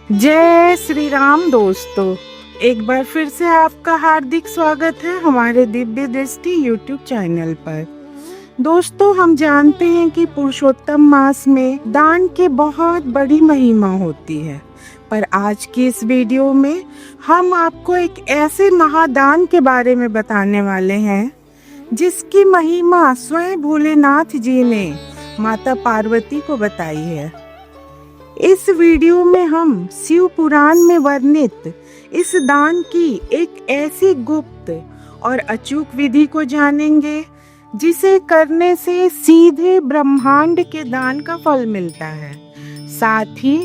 जय श्री राम दोस्तों, एक बार फिर से आपका हार्दिक स्वागत है हमारे दिव्य दृष्टि यूट्यूब चैनल पर। दोस्तों, हम जानते हैं कि पुरुषोत्तम मास में दान की बहुत बड़ी महिमा होती है, पर आज की इस वीडियो में हम आपको एक ऐसे महादान के बारे में बताने वाले हैं जिसकी महिमा स्वयं भोलेनाथ जी ने माता पार्वती को बताई है। इस वीडियो में हम शिव पुराण में वर्णित इस दान की एक ऐसी गुप्त और अचूक विधि को जानेंगे जिसे करने से सीधे ब्रह्मांड के दान का फल मिलता है। साथ ही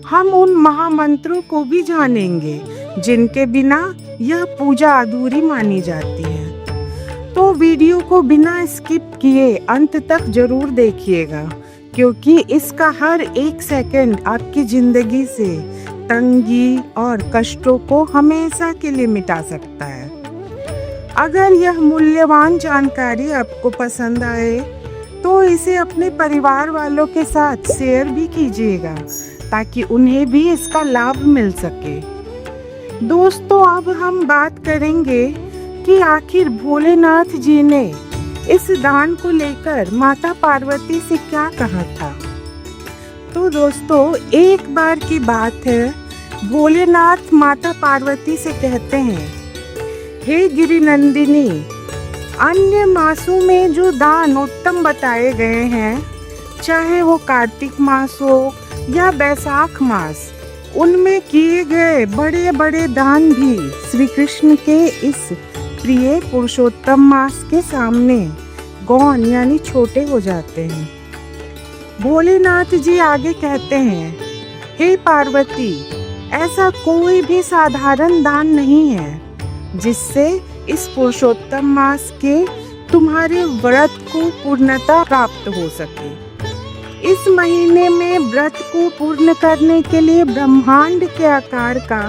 हम उन महामंत्रों को भी जानेंगे जिनके बिना यह पूजा अधूरी मानी जाती है। तो वीडियो को बिना स्किप किए अंत तक जरूर देखिएगा, क्योंकि इसका हर एक सेकंड आपकी जिंदगी से तंगी और कष्टों को हमेशा के लिए मिटा सकता है। अगर यह मूल्यवान जानकारी आपको पसंद आए तो इसे अपने परिवार वालों के साथ शेयर भी कीजिएगा ताकि उन्हें भी इसका लाभ मिल सके। दोस्तों, अब हम बात करेंगे कि आखिर भोलेनाथ जी ने इस दान को लेकर माता पार्वती से क्या कहा था। तो दोस्तों, एक बार की बात है, भोलेनाथ माता पार्वती से कहते हैं, हे गिरि नंदिनी, अन्य मासों में जो दान उत्तम बताए गए हैं, चाहे वो कार्तिक मास हो या बैसाख मास, उनमें किए गए बड़े बड़े दान भी श्री कृष्ण के इस प्रिय पुरुषोत्तम मास के सामने गौण यानी छोटे हो जाते हैं। भोलेनाथ जी आगे कहते हैं, हे पार्वती, ऐसा कोई भी साधारण दान नहीं है जिससे इस पुरुषोत्तम मास के तुम्हारे व्रत को पूर्णता प्राप्त हो सके। इस महीने में व्रत को पूर्ण करने के लिए ब्रह्मांड के आकार का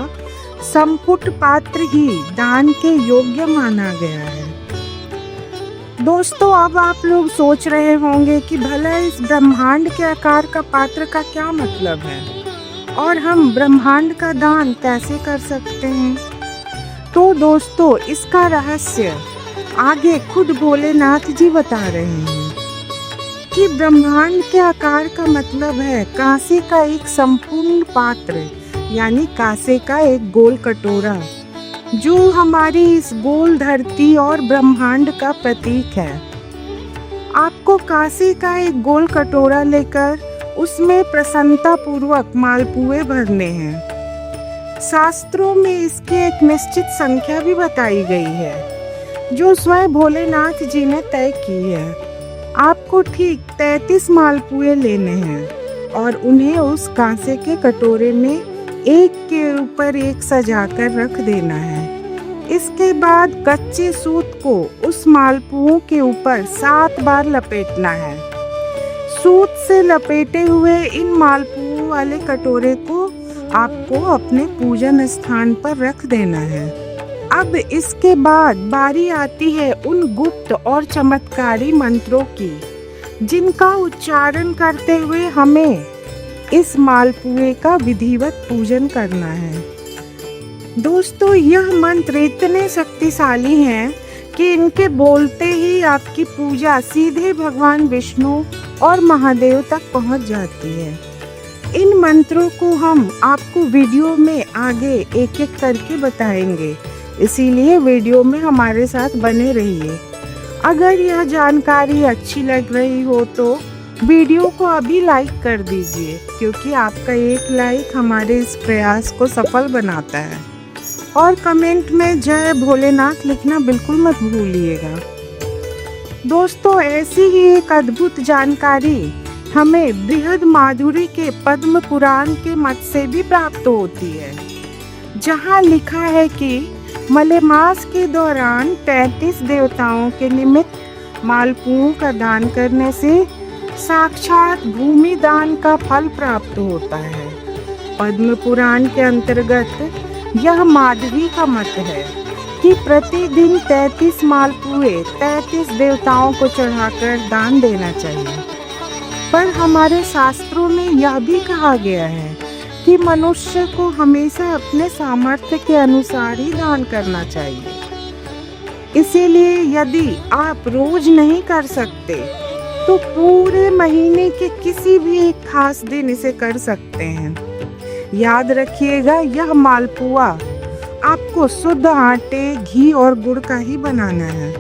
संपुट पात्र ही दान के योग्य माना गया है। दोस्तों, अब आप लोग सोच रहे होंगे कि भला इस ब्रह्मांड के आकार का पात्र का क्या मतलब है और हम ब्रह्मांड का दान कैसे कर सकते हैं। तो दोस्तों, इसका रहस्य आगे खुद भोलेनाथ जी बता रहे हैं कि ब्रह्मांड के आकार का मतलब है कांसे का एक संपूर्ण पात्र, यानी कांसे का एक गोल कटोरा, जो हमारी इस गोल धरती और ब्रह्मांड का प्रतीक है। आपको कांसे का एक गोल कटोरा लेकर उसमें प्रसन्नता पूर्वक मालपुए भरने हैं। शास्त्रों में इसकी एक निश्चित संख्या भी बताई गई है जो स्वयं भोलेनाथ जी ने तय की है। आपको ठीक 33 मालपुए लेने हैं और उन्हें उस कांसे के कटोरे में एक के ऊपर एक सजाकर रख देना है। इसके बाद कच्चे सूत को उस मालपुओं के ऊपर 7 बार लपेटना है। सूत से लपेटे हुए इन मालपुओं वाले कटोरे को आपको अपने पूजन स्थान पर रख देना है। अब इसके बाद बारी आती है उन गुप्त और चमत्कारी मंत्रों की जिनका उच्चारण करते हुए हमें इस मालपुए का विधिवत पूजन करना है। दोस्तों, यह मंत्र इतने शक्तिशाली हैं कि इनके बोलते ही आपकी पूजा सीधे भगवान विष्णु और महादेव तक पहुंच जाती है। इन मंत्रों को हम आपको वीडियो में आगे एक एक करके बताएंगे, इसीलिए वीडियो में हमारे साथ बने रहिए। अगर यह जानकारी अच्छी लग रही हो तो वीडियो को अभी लाइक कर दीजिए, क्योंकि आपका एक लाइक हमारे इस प्रयास को सफल बनाता है। और कमेंट में जय भोलेनाथ लिखना बिल्कुल मत भूलिएगा। दोस्तों, ऐसी ही एक अद्भुत जानकारी हमें बृहद माधुरी के पद्म पुराण के मत से भी प्राप्त होती है, जहाँ लिखा है कि मलेमास के दौरान 33 देवताओं के निमित्त मालपुओं का दान करने से साक्षात भूमि दान का फल प्राप्त होता है। पद्म पुराण के अंतर्गत यह माधवी का मत है कि प्रतिदिन 33 मालपुए 33 देवताओं को चढ़ाकर दान देना चाहिए। पर हमारे शास्त्रों में यह भी कहा गया है कि मनुष्य को हमेशा अपने सामर्थ्य के अनुसार ही दान करना चाहिए। इसीलिए यदि आप रोज नहीं कर सकते तो पूरे महीने के किसी भी एक खास दिन इसे कर सकते हैं। याद रखिएगा, यह मालपुआ आपको शुद्ध आटे, घी और गुड़ का ही बनाना है।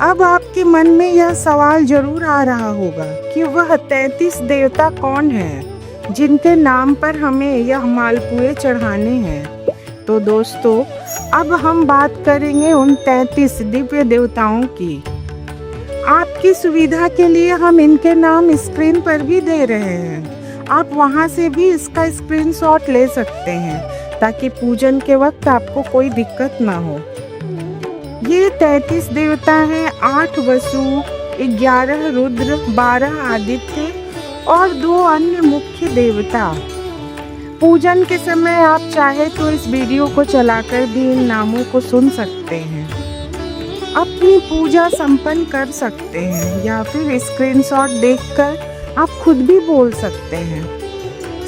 अब आपके मन में यह सवाल जरूर आ रहा होगा कि वह 33 देवता कौन हैं जिनके नाम पर हमें यह मालपुए चढ़ाने हैं। तो दोस्तों, अब हम बात करेंगे उन 33 दिव्य देवताओं की। आपकी सुविधा के लिए हम इनके नाम स्क्रीन पर भी दे रहे हैं। आप वहां से भी इसका स्क्रीनशॉट ले सकते हैं ताकि पूजन के वक्त आपको कोई दिक्कत ना हो। ये 33 देवता हैं: 8 वसु, 11 रुद्र, 12 आदित्य और 2 अन्य मुख्य देवता। पूजन के समय आप चाहे तो इस वीडियो को चलाकर भी इन नामों को सुन सकते हैं, अपनी पूजा संपन्न कर सकते हैं, या फिर स्क्रीनशॉट देखकर आप खुद भी बोल सकते हैं।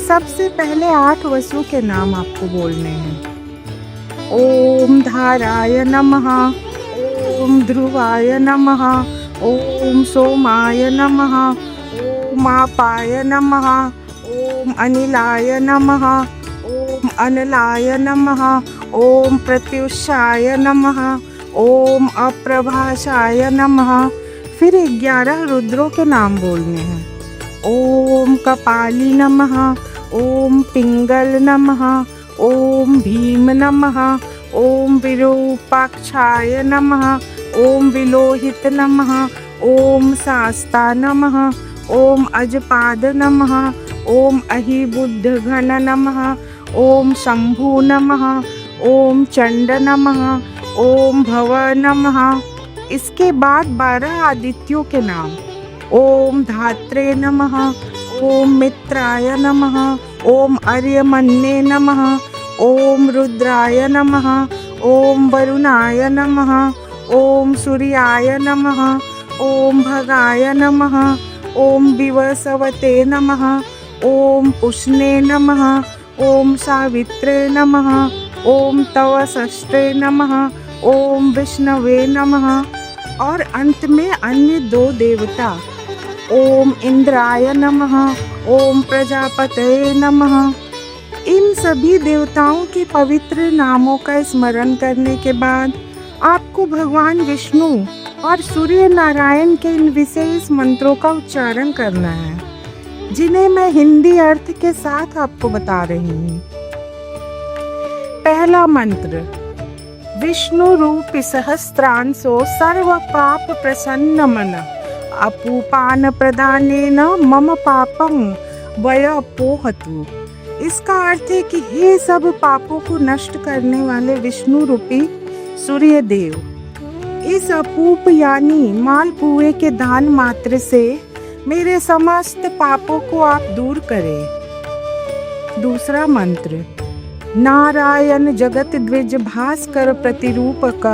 सबसे पहले 8 वसु के नाम आपको बोलने हैं। ओम धाराय नमः, ओम ध्रुवाय नमः, ओम सोमाय नमः, ओम आपाय नमः, ओम अनिलाय नमः, ओम अनलाय नमः, ओम प्रत्युषाय नमः, ओम अप्रभाषाय नमः। फिर 11 रुद्रों के नाम बोलने हैं। ओम कपाली नमः, ओम पिंगल नमः, ओम भीम नमः, ओम विरूपाक्षाय नमः, ओम विलोहित नमः, ओम शास्ता नमः, ओम अजपाद नमः, ओम अहिबुद्ध घन नमः, ओम शंभु नमः, ओम चंड नमः, ओम भव नमः। इसके बाद 12 आदित्यों के नाम। ओम धात्रे नमः, ओम मित्राय नमः, ओम आर्यमन्ये नमः, ओम रुद्राय नमः, ओम वरुणाय नमः, ओम सूर्याय नमः, ओम भगाय नमः, ओम विवस्वते नमः, ओम पुष्णे नमः, ओम सावित्रे नमः, ओम तव षष्ठे नमः, ओम विष्णवे नमः। और अंत में अन्य 2 देवता, ओम इंद्राय नमः, ओम प्रजापतये नमः। इन सभी देवताओं के पवित्र नामों का स्मरण करने के बाद आपको भगवान विष्णु और सूर्य नारायण के इन विशेष मंत्रों का उच्चारण करना है, जिन्हें मैं हिंदी अर्थ के साथ आपको बता रही हूँ। पहला मंत्र: विष्णु रूप सहस्त्रांशो सर्व पाप प्रसन्न मन, अपूपान प्रदानेन मम पापं वयपोहतु। इसका अर्थ है कि हे सब पापों को नष्ट करने वाले विष्णु रूपी सूर्य देव, इस अपूप यानी मालपुए के दान मात्र से मेरे समस्त पापों को आप दूर करें। दूसरा मंत्र: नारायण जगत द्विज भास्कर प्रतिरूपक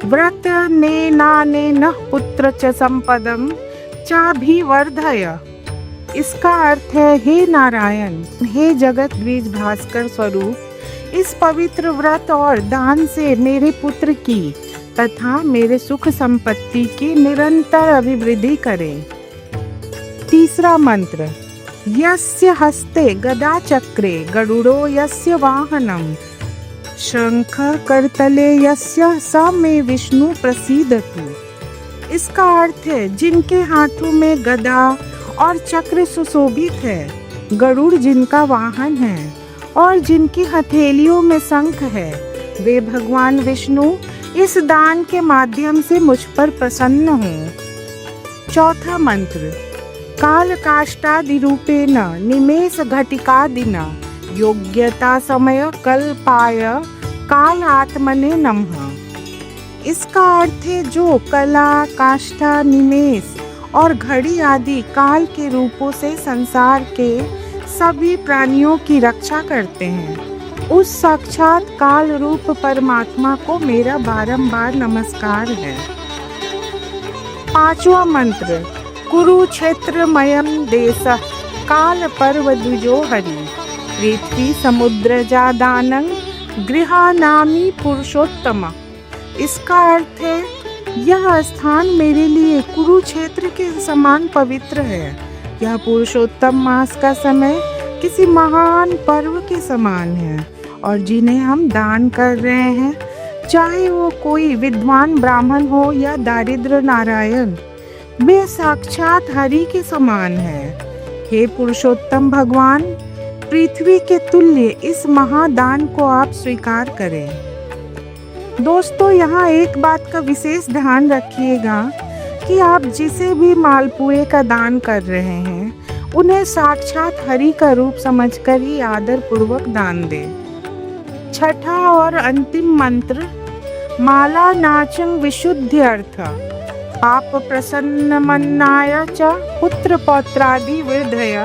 व्रत ने नाने न पुत्र च संपदम चाभिवर्धय। इसका अर्थ है, हे नारायण, हे जगत द्विज भास्कर स्वरूप, इस पवित्र व्रत और दान से मेरे पुत्र की तथा मेरे सुख संपत्ति की निरंतर अभिवृद्धि करें। तीसरा मंत्र: यस्य हस्ते गदा चक्रे गरुड़ो यस्य वाहनम शंख करतले यस्य स मे विष्णु प्रसीदतु। इसका अर्थ है, जिनके हाथों में गदा और चक्र सुशोभित है, गरुड़ जिनका वाहन है और जिनकी हथेलियों में शंख है, वे भगवान विष्णु इस दान के माध्यम से मुझ पर प्रसन्न हों। चौथा मंत्र: काल काष्ठादि रूपेण निमेष घटिकादिना योग्यता समय कल्पाय काल आत्मने नमः। इसका अर्थ है, जो कला, काष्ठा, निमेष और घड़ी आदि काल के रूपों से संसार के सभी प्राणियों की रक्षा करते हैं, उस साक्षात काल रूप परमात्मा को मेरा बारंबार नमस्कार है। पांचवा मंत्र: कुरुक्षेत्रमयं देशः काल पर्व द्विजो हरि पृथ्वी समुद्रजा दानं गृहाणामि पुरुषोत्तम। इसका अर्थ है यह स्थान मेरे लिए कुरुक्षेत्र के समान पवित्र है। यह पुरुषोत्तम मास का समय किसी महान पर्व के समान है और जिन्हें हम दान कर रहे हैं, चाहे वो कोई विद्वान ब्राह्मण हो या दारिद्र नारायण, वे साक्षात हरि के समान है। हे पुरुषोत्तम भगवान, पृथ्वी के तुल्य इस महादान को आप स्वीकार करें। दोस्तों, यहाँ एक बात का विशेष ध्यान रखिएगा कि आप जिसे भी मालपुए का दान कर रहे हैं, उन्हें साक्षात हरि का रूप समझकर ही आदर पूर्वक दान दें। छठा और अंतिम मंत्र, माला नाचं विशुद्धि अर्थ पाप प्रसन्न मन्नाय च पुत्र पौत्रादि वृद्धय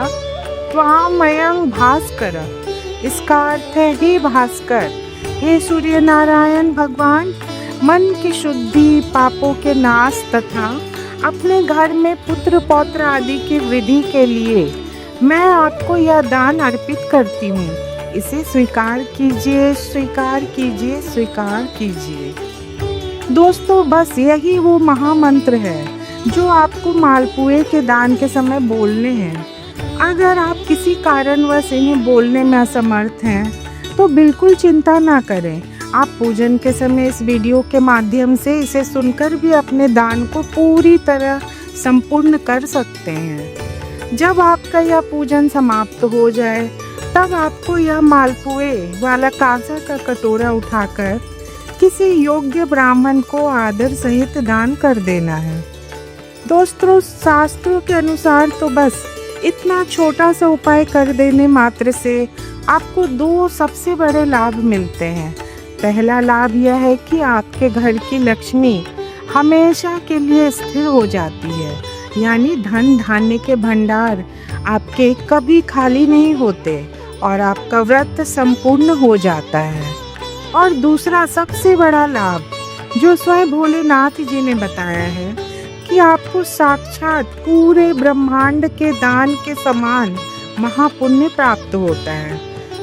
त्वामयं भास्कर। इसका अर्थ है, हे भास्कर, हे सूर्य नारायण भगवान, मन की शुद्धि, पापों के नाश तथा अपने घर में पुत्र पौत्र आदि की वृद्धि के लिए मैं आपको यह दान अर्पित करती हूँ। इसे स्वीकार कीजिए, स्वीकार कीजिए, स्वीकार कीजिए। दोस्तों, बस यही वो महामंत्र है जो आपको मालपुए के दान के समय बोलने हैं। अगर आप किसी कारणवश इन्हें बोलने में असमर्थ हैं तो बिल्कुल चिंता ना करें। आप पूजन के समय इस वीडियो के माध्यम से इसे सुनकर भी अपने दान को पूरी तरह संपूर्ण कर सकते हैं। जब आपका यह पूजन समाप्त हो जाए, तब आपको यह मालपुए वाला कांसा का कटोरा उठाकर किसी योग्य ब्राह्मण को आदर सहित दान कर देना है। दोस्तों, शास्त्रों के अनुसार तो बस इतना छोटा सा उपाय कर देने मात्र से आपको दो सबसे बड़े लाभ मिलते हैं। पहला लाभ यह है कि आपके घर की लक्ष्मी हमेशा के लिए स्थिर हो जाती है, यानी धन धान्य के भंडार आपके कभी खाली नहीं होते और आपका व्रत संपूर्ण हो जाता है। और दूसरा सबसे बड़ा लाभ जो स्वयं भोलेनाथ जी ने बताया है कि आपको साक्षात पूरे ब्रह्मांड के दान के समान महापुण्य प्राप्त होता है।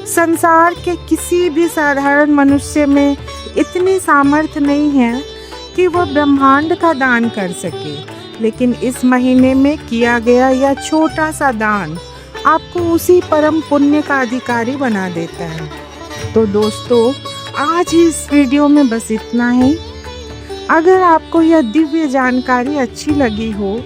संसार के किसी भी साधारण मनुष्य में इतनी सामर्थ्य नहीं है कि वह ब्रह्मांड का दान कर सके, लेकिन इस महीने में किया गया यह छोटा सा दान आपको उसी परम पुण्य का अधिकारी बना देता है। तो दोस्तों, आज इस वीडियो में बस इतना ही। अगर आपको यह दिव्य जानकारी अच्छी लगी हो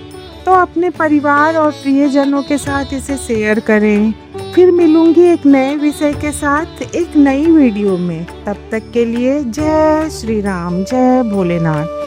तो अपने परिवार और प्रियजनों के साथ इसे शेयर करें। फिर मिलूंगी एक नए विषय के साथ एक नई वीडियो में। तब तक के लिए जय श्री राम, जय भोलेनाथ।